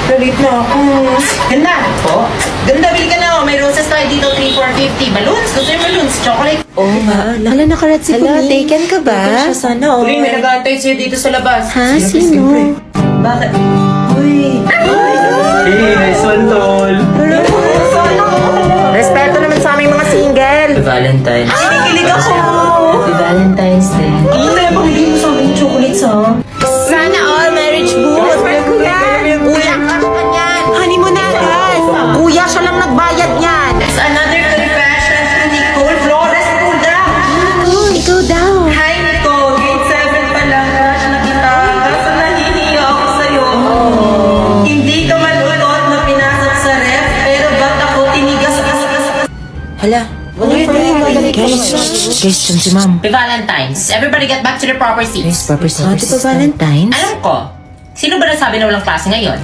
Galit na ako. Ganda. Po? Ganda, bili ka na. May roses tayo dito, 3 for 50. Balloons. Gusto yung balloons. Chocolate. Oo nga. Hala, nakarat si Hala, Pauline. taken ka ba? Taken siya sana, oh. Pauline, may nag-aantay sa'yo dito sa labas. Ha? Sino? Bakit? Uy. Hey, nice one, tol. Respeto naman sa aming mga single. Happy Valentine's. Kinikilig ako. Happy Valentine's Day. Ano na yung pamigay mo sa akin yung chocolates, ha? Sana all marriage booth. Kuya, yan. Honeymoon na agad. Kuya, siya lang nagbayad niyan. It's another confession to Nicole Flores Puda. Ikaw daw. Hi, Nicole. Grade 7 pa lang crush na kita. Kaso nahihiya ako sa'yo. Hindi ka malulot na pinasok sa ref, pero ba't ako tinigas? Hala. Guys, dyan si ma'am. Happy Valentine's. Everybody get back to their proper seats. Proper services. Valentine's? Alam ko, sino ba nasabi na walang klase ngayon?